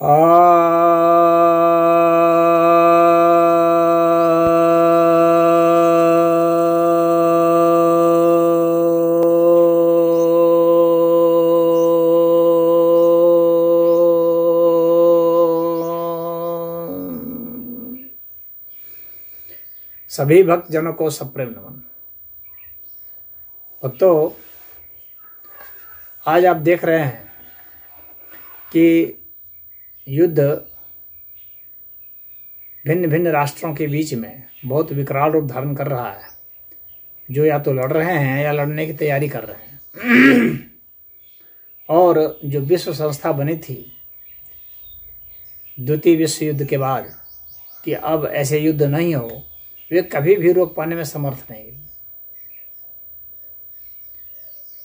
सभी भक्तजनों को सप्रेम नमन। भक्तों, आज आप देख रहे हैं कि युद्ध भिन्न भिन्न राष्ट्रों के बीच में बहुत विकराल रूप धारण कर रहा है, जो या तो लड़ रहे हैं या लड़ने की तैयारी कर रहे हैं। और जो विश्व संस्था बनी थी द्वितीय विश्व युद्ध के बाद कि अब ऐसे युद्ध नहीं हो, वे कभी भी रोक पाने में समर्थ नहीं।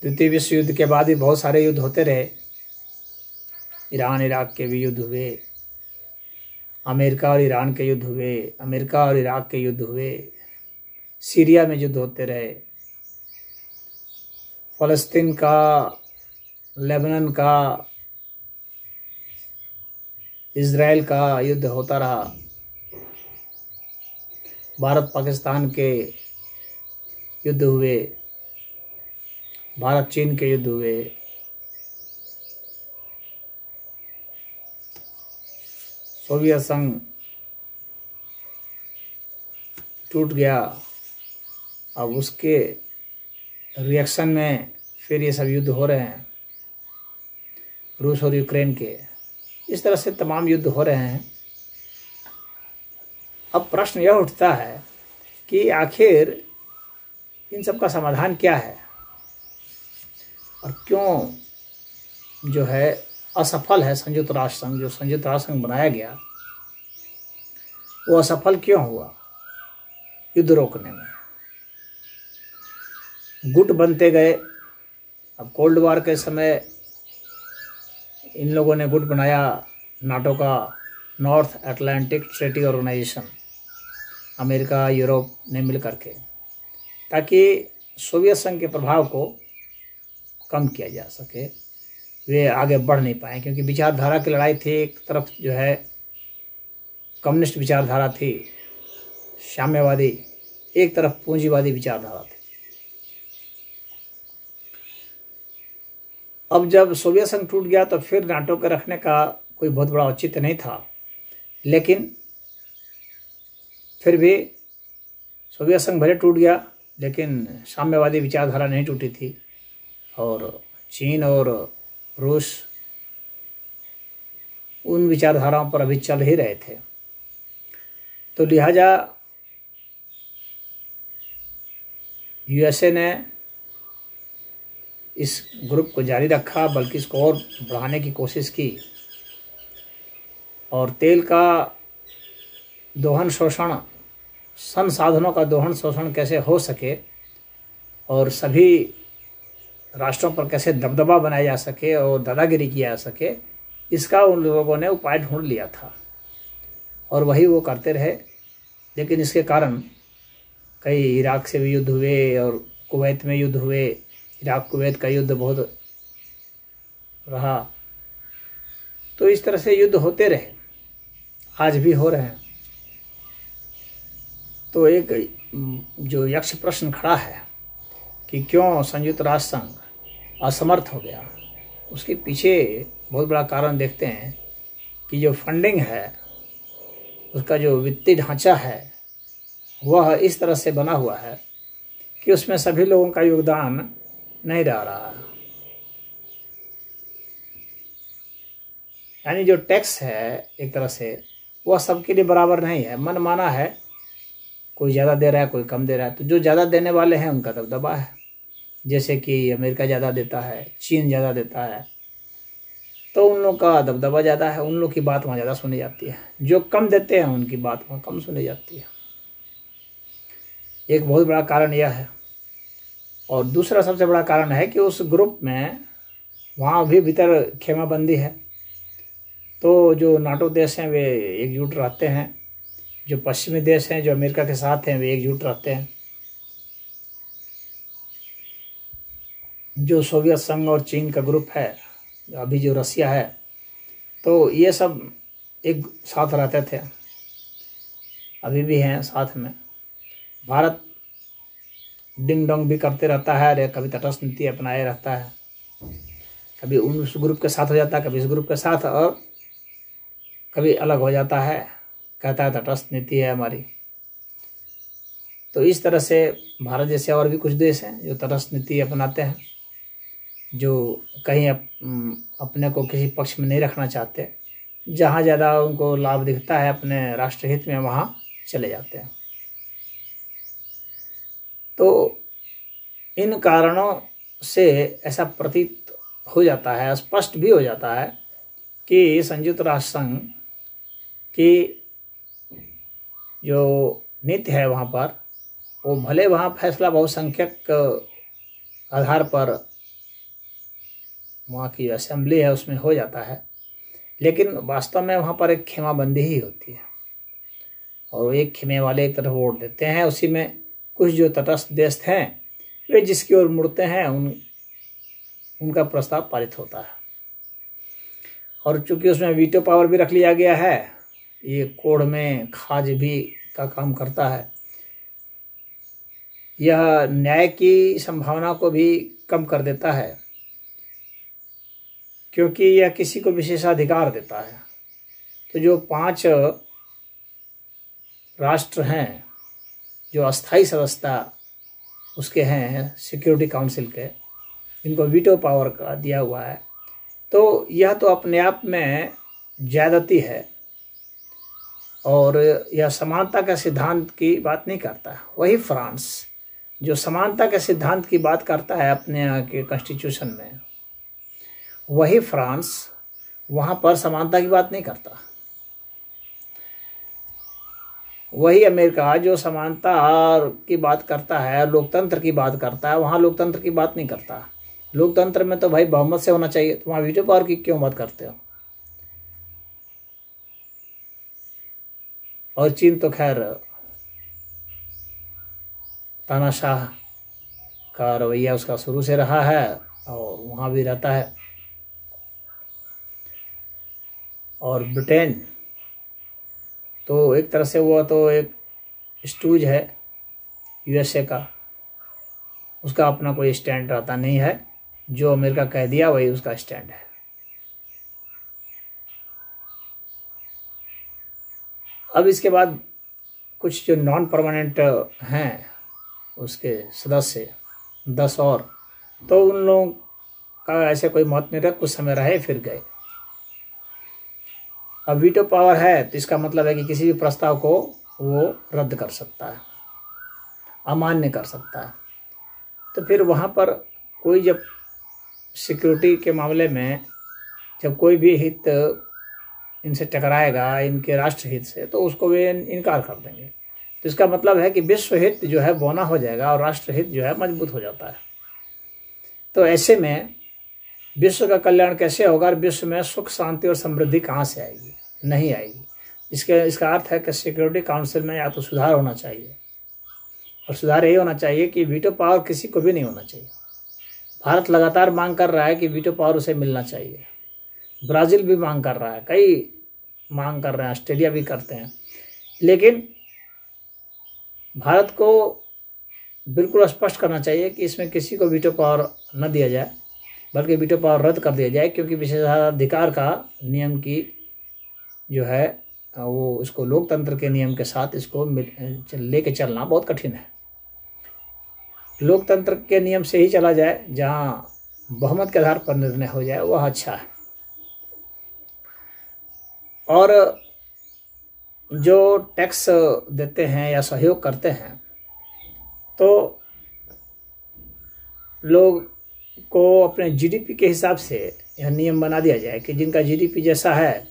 द्वितीय विश्व युद्ध के बाद भी बहुत सारे युद्ध होते रहे। ईरान इराक के भी युद्ध हुए, अमेरिका और ईरान के युद्ध हुए, अमेरिका और इराक के युद्ध हुए, सीरिया में युद्ध होते रहे, फ़लस्तीन का, लेबनान का, इज़राइल का युद्ध होता रहा, भारत पाकिस्तान के युद्ध हुए, भारत चीन के युद्ध हुए, सोवियत संघ टूट गया। अब उसके रिएक्शन में फिर ये सब युद्ध हो रहे हैं, रूस और यूक्रेन के। इस तरह से तमाम युद्ध हो रहे हैं। अब प्रश्न यह उठता है कि आखिर इन सब का समाधान क्या है और क्यों जो है असफल है संयुक्त राष्ट्र संघ। जो संयुक्त राष्ट्र संघ बनाया गया वो असफल क्यों हुआ युद्ध रोकने में। गुट बनते गए। अब कोल्ड वॉर के समय इन लोगों ने गुट बनाया, नाटो का, North Atlantic Treaty Organisation, America Europe ने मिल करके, ताकि सोवियत संघ के प्रभाव को कम किया जा सके। वे आगे बढ़ नहीं पाए क्योंकि विचारधारा की लड़ाई थी। एक तरफ जो है कम्युनिस्ट विचारधारा थी, साम्यवादी, एक तरफ पूंजीवादी विचारधारा थी। अब जब सोवियत संघ टूट गया तो फिर नाटो के रखने का कोई बहुत बड़ा औचित्य नहीं था, लेकिन फिर भी सोवियत संघ भले टूट गया लेकिन साम्यवादी विचारधारा नहीं टूटी थी और चीन और रूस उन विचारधाराओं पर अभी चल ही रहे थे। तो लिहाजा यूएसए ने इस ग्रुप को जारी रखा, बल्कि इसको और बढ़ाने की कोशिश की और तेल का दोहन शोषण, संसाधनों का दोहन शोषण कैसे हो सके और सभी राष्ट्रों पर कैसे दबदबा बनाया जा सके और दादागिरी किया जा सके, इसका उन लोगों ने उपाय ढूंढ लिया था और वही वो करते रहे। लेकिन इसके कारण कई इराक से भी युद्ध हुए और कुवैत में युद्ध हुए। इराक कुवैत का युद्ध बहुत रहा। तो इस तरह से युद्ध होते रहे, आज भी हो रहे हैं। तो एक जो यक्ष प्रश्न खड़ा है कि क्यों संयुक्त राष्ट्र संघ असमर्थ हो गया, उसके पीछे बहुत बड़ा कारण देखते हैं कि जो फंडिंग है, उसका जो वित्तीय ढांचा है, वह इस तरह से बना हुआ है कि उसमें सभी लोगों का योगदान नहीं रह रहा है। यानी जो टैक्स है एक तरह से वह सबके लिए बराबर नहीं है, मनमाना है। कोई ज़्यादा दे रहा है, कोई कम दे रहा है। तो जो ज़्यादा देने वाले हैं उनका दबदबा है, जैसे कि अमेरिका ज़्यादा देता है, चीन ज़्यादा देता है, तो उन लोगों का दबदबा ज़्यादा है, उन लोग की बात वहाँ ज़्यादा सुनी जाती है। जो कम देते हैं उनकी बात वहाँ कम सुनी जाती है। एक बहुत बड़ा कारण यह है। और दूसरा सबसे बड़ा कारण है कि उस ग्रुप में वहाँ भी भीतर खेमाबंदी है। तो जो नाटो देश हैं वे एकजुट रहते हैं, जो पश्चिमी देश हैं जो अमेरिका के साथ हैं वे एकजुट रहते हैं। जो सोवियत संघ और चीन का ग्रुप है, अभी जो रसिया है, तो ये सब एक साथ रहते थे, अभी भी हैं साथ में। भारत डिंग डोंग भी करते रहता है, अरे कभी तटस्थ नीति अपनाए रहता है, कभी उस ग्रुप के साथ हो जाता है, कभी इस ग्रुप के साथ, और कभी अलग हो जाता है, कहता है तटस्थ नीति है हमारी। तो इस तरह से भारत जैसे और भी कुछ देश हैं जो तटस्थ नीति अपनाते हैं, जो कहीं अपने को किसी पक्ष में नहीं रखना चाहते, जहाँ ज़्यादा उनको लाभ दिखता है अपने राष्ट्रहित में वहाँ चले जाते हैं। तो इन कारणों से ऐसा प्रतीत हो जाता है, स्पष्ट भी हो जाता है कि संयुक्त राष्ट्र संघ की जो नीति है वहाँ पर, वो भले वहाँ फैसला बहुसंख्यक आधार पर वहाँ की असेंबली है उसमें हो जाता है, लेकिन वास्तव में वहाँ पर एक खेमाबंदी ही होती है, और एक खेमे वाले एक तरफ वोट देते हैं, उसी में कुछ जो तटस्थ देश हैं वे जिसकी ओर मुड़ते हैं उनका प्रस्ताव पारित होता है। और चूंकि उसमें वीटो पावर भी रख लिया गया है, ये कोड़ में खाज भी का काम करता है, यह न्याय की संभावना को भी कम कर देता है, क्योंकि यह किसी को विशेषाधिकार देता है। तो जो 5 राष्ट्र हैं जो अस्थायी सदस्यता उसके हैं सिक्योरिटी काउंसिल के, इनको वीटो पावर का दिया हुआ है, तो यह तो अपने आप में ज्यादती है, और यह समानता के सिद्धांत की बात नहीं करता। वही फ्रांस जो समानता के सिद्धांत की बात करता है अपने यहाँ के कॉन्स्टिट्यूशन में, वही फ्रांस वहाँ पर समानता की बात नहीं करता। वही अमेरिका जो समानता की बात करता है, लोकतंत्र की बात करता है, वहाँ लोकतंत्र की बात नहीं करता। लोकतंत्र में तो भाई बहुमत से होना चाहिए, तो वहाँ वीटो पावर की क्यों बात करते हो? और चीन तो खैर तानाशाह का रवैया उसका शुरू से रहा है और वहाँ भी रहता है। और ब्रिटेन तो एक तरह से वो तो एक स्टूज है यूएसए का, उसका अपना कोई स्टैंड रहता नहीं है, जो अमेरिका कह दिया वही उसका स्टैंड है। अब इसके बाद कुछ जो नॉन परमानेंट हैं उसके सदस्य 10 और, तो उन लोगों का ऐसे कोई मत नहीं रहा, कुछ समय रहे फिर गए। अब वीटो पावर है तो इसका मतलब है कि किसी भी प्रस्ताव को वो रद्द कर सकता है, अमान्य कर सकता है। तो फिर वहाँ पर कोई जब सिक्योरिटी के मामले में जब कोई भी हित इनसे टकराएगा, इनके राष्ट्र हित से, तो उसको वे इनकार कर देंगे। तो इसका मतलब है कि विश्व हित जो है बौना हो जाएगा और राष्ट्र हित जो है मजबूत हो जाता है। तो ऐसे में विश्व का कल्याण कैसे होगा और विश्व में सुख शांति और समृद्धि कहाँ से आएगी? नहीं आएगी। इसका अर्थ है कि सिक्योरिटी काउंसिल में या तो सुधार होना चाहिए, और सुधार यही होना चाहिए कि वीटो पावर किसी को भी नहीं होना चाहिए। भारत लगातार मांग कर रहा है कि वीटो पावर उसे मिलना चाहिए, ब्राज़ील भी मांग कर रहा है, कई मांग कर रहे हैं, ऑस्ट्रेलिया भी करते हैं, लेकिन भारत को बिल्कुल स्पष्ट करना चाहिए कि इसमें किसी को वीटो पावर न दिया जाए, बल्कि वीटो पावर रद्द कर दिया जाए, क्योंकि विशेषाधिकार का नियम की जो है वो इसको लोकतंत्र के नियम के साथ इसको लेके चलना बहुत कठिन है। लोकतंत्र के नियम से ही चला जाए, जहाँ बहुमत के आधार पर निर्णय हो जाए, वह अच्छा है। और जो टैक्स देते हैं या सहयोग करते हैं, तो लोग को अपने जीडीपी के हिसाब से यह नियम बना दिया जाए कि जिनका जीडीपी जैसा है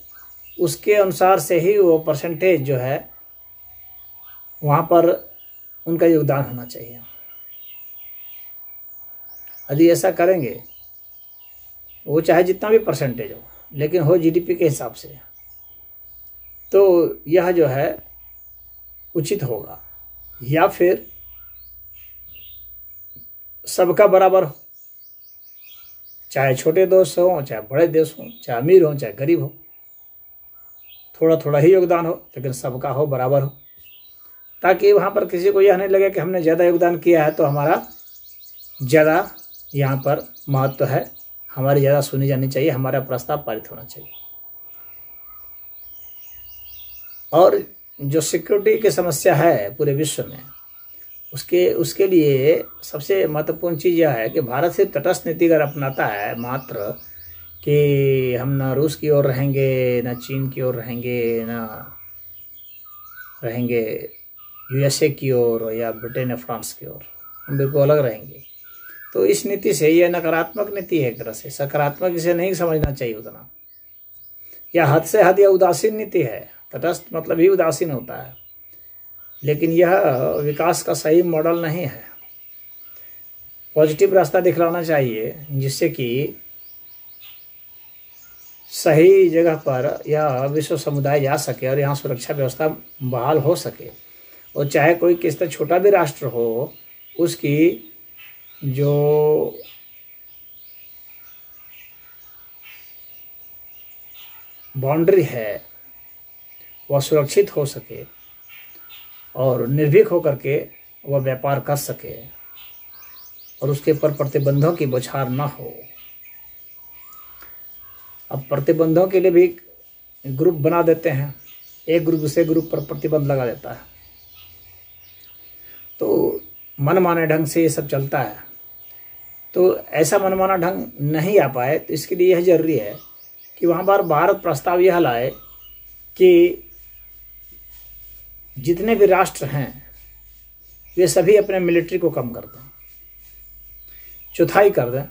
उसके अनुसार से ही वो परसेंटेज जो है वहाँ पर उनका योगदान होना चाहिए। यदि ऐसा करेंगे, वो चाहे जितना भी परसेंटेज हो, लेकिन हो जीडीपी के हिसाब से, तो यह जो है उचित होगा। या फिर सबका बराबर हो, चाहे छोटे देश हो, चाहे बड़े देश हो, चाहे अमीर हो, चाहे गरीब हो, थोड़ा थोड़ा ही योगदान हो, लेकिन सबका हो, बराबर हो, ताकि वहाँ पर किसी को यह नहीं लगे कि हमने ज़्यादा योगदान किया है तो हमारा ज़्यादा यहाँ पर महत्व है, हमारी ज़्यादा सुनी जानी चाहिए, हमारा प्रस्ताव पारित होना चाहिए। और जो सिक्योरिटी की समस्या है पूरे विश्व में, उसके लिए सबसे महत्वपूर्ण चीज़ यह है कि भारत सिर्फ तटस्थ नीति अगर अपनाता है मात्र, कि हम ना रूस की ओर रहेंगे, ना चीन की ओर रहेंगे, ना रहेंगे यूएसए की ओर या ब्रिटेन या फ्रांस की ओर, हम बिल्कुल अलग रहेंगे, तो इस नीति से यह नकारात्मक नीति है एक तरह से, सकारात्मक इसे नहीं समझना चाहिए उतना, या हद से हद या उदासीन नीति है। तटस्थ मतलब ही उदासीन होता है, लेकिन यह विकास का सही मॉडल नहीं है। पॉजिटिव रास्ता दिखलाना चाहिए जिससे कि सही जगह पर यह विश्व समुदाय जा सके और यहाँ सुरक्षा व्यवस्था बहाल हो सके, और चाहे कोई किस तरह छोटा भी राष्ट्र हो, उसकी जो बाउंड्री है वह सुरक्षित हो सके और निर्भीक होकर के वह व्यापार कर सके और उसके ऊपर प्रतिबंधों की बौछार न हो। अब प्रतिबंधों के लिए भी ग्रुप बना देते हैं, एक ग्रुप दूसरे ग्रुप पर प्रतिबंध लगा देता है, तो मनमाने ढंग से ये सब चलता है। तो ऐसा मनमाना ढंग नहीं आ पाए, तो इसके लिए यह जरूरी है कि वहाँ पर भारत प्रस्ताव यह लाए कि जितने भी राष्ट्र हैं वे सभी अपने मिलिट्री को कम कर दें, चौथाई कर दें,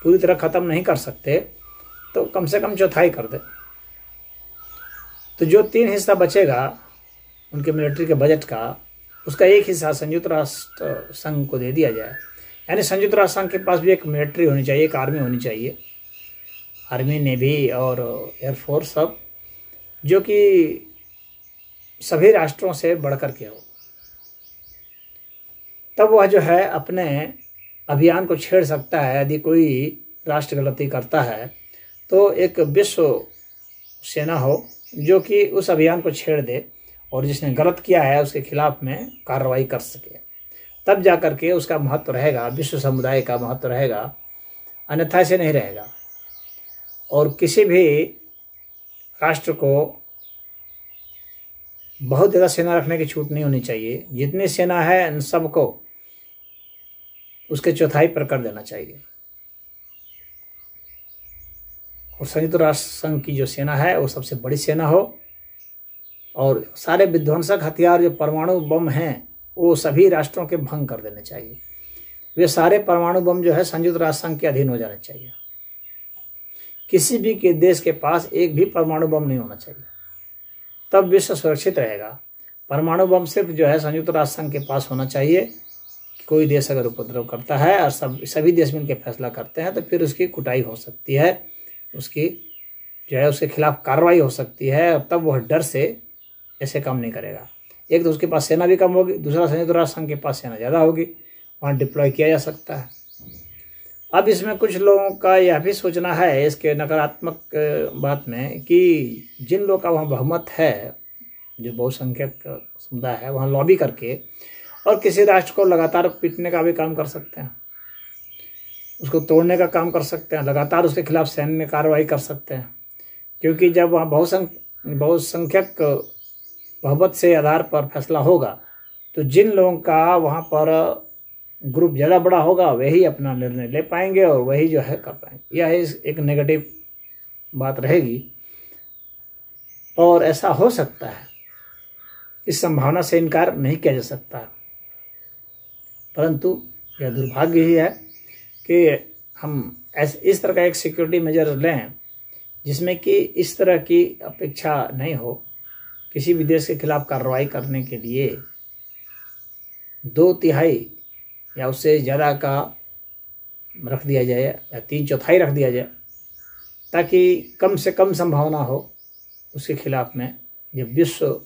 पूरी तरह ख़त्म नहीं कर सकते तो कम से कम चौथाई कर दें। तो जो 3 हिस्सा बचेगा उनके मिलिट्री के बजट का, उसका एक हिस्सा संयुक्त राष्ट्र संघ को दे दिया जाए। यानी संयुक्त राष्ट्र संघ के पास भी एक मिलिट्री होनी चाहिए, एक आर्मी होनी चाहिए, आर्मी, नेवी और एयरफोर्स सब, जो कि सभी राष्ट्रों से बढ़कर के हो। तब वह जो है अपने अभियान को छेड़ सकता है। यदि कोई राष्ट्र गलती करता है तो एक विश्व सेना हो जो कि उस अभियान को छेड़ दे और जिसने गलत किया है उसके खिलाफ में कार्रवाई कर सके, तब जाकर के उसका महत्व रहेगा, विश्व समुदाय का महत्व रहेगा, अन्यथा से नहीं रहेगा। और किसी भी राष्ट्र को बहुत ज़्यादा सेना रखने की छूट नहीं होनी चाहिए। जितनी सेना है उन सबको उसके चौथाई पर कर देना चाहिए। और संयुक्त राष्ट्र संघ की जो सेना है वो सबसे बड़ी सेना हो, और सारे विध्वंसक हथियार जो परमाणु बम हैं वो सभी राष्ट्रों के भंग कर देने चाहिए। वे सारे परमाणु बम जो है संयुक्त राष्ट्र संघ के अधीन हो जाने चाहिए। किसी भी के देश के पास एक भी परमाणु बम नहीं होना चाहिए, तब विश्व सुरक्षित रहेगा। परमाणु बम सिर्फ जो है संयुक्त राष्ट्र संघ के पास होना चाहिए। कोई देश अगर उपद्रव करता है और सभी देश मिलकर फैसला करते हैं तो फिर उसकी कुटाई हो सकती है, उसकी जो है उसके खिलाफ कार्रवाई हो सकती है, और तब वह डर से ऐसे काम नहीं करेगा। एक तो उसके पास सेना भी कम होगी, दूसरा संयुक्त राष्ट्र संघ के पास सेना ज़्यादा होगी, वहाँ डिप्लॉय किया जा सकता है। अब इसमें कुछ लोगों का यह भी सोचना है इसके नकारात्मक बात में कि जिन लोगों का वहाँ बहुमत है, जो बहुसंख्यक समुदाय है, वहाँ लॉबी करके और किसी राष्ट्र को लगातार पीटने का भी काम कर सकते हैं, उसको तोड़ने का काम कर सकते हैं, लगातार उसके खिलाफ सैन्य कार्रवाई कर सकते हैं। क्योंकि जब वहाँ बहुसंख्यक बहुमत से आधार पर फैसला होगा तो जिन लोगों का वहाँ पर ग्रुप ज़्यादा बड़ा होगा वही अपना निर्णय ले पाएंगे और वही जो है कर पाएंगे। यह एक नेगेटिव बात रहेगी और ऐसा हो सकता है, इस संभावना से इनकार नहीं किया जा सकता। परंतु यह दुर्भाग्य ही है कि हम इस तरह का एक सिक्योरिटी मेजर लें जिसमें कि इस तरह की अपेक्षा नहीं हो। किसी भी देश के खिलाफ कार्रवाई करने के लिए 2/3 या उससे ज़्यादा का रख दिया जाए या 3/4 रख दिया जाए, ताकि कम से कम संभावना हो उसके खिलाफ में। जब विश्व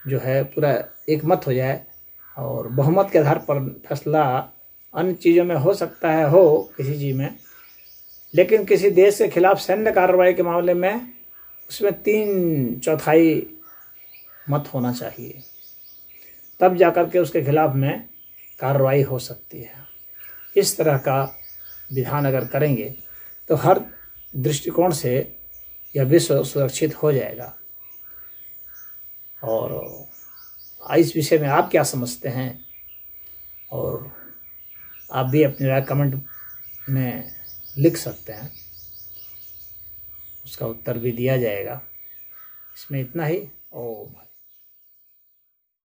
जो है पूरा एक मत हो जाए और बहुमत के आधार पर फैसला अन्य चीज़ों में हो सकता है, हो किसी चीज़ में, लेकिन किसी देश के खिलाफ सैन्य कार्रवाई के मामले में उसमें 3/4 मत होना चाहिए, तब जाकर के उसके खिलाफ में कार्रवाई हो सकती है। इस तरह का विधान अगर करेंगे तो हर दृष्टिकोण से यह विश्व सुरक्षित हो जाएगा। और इस विषय में आप क्या समझते हैं, और आप भी अपनी राय कमेंट में लिख सकते हैं, उसका उत्तर भी दिया जाएगा। इसमें इतना ही। ओम।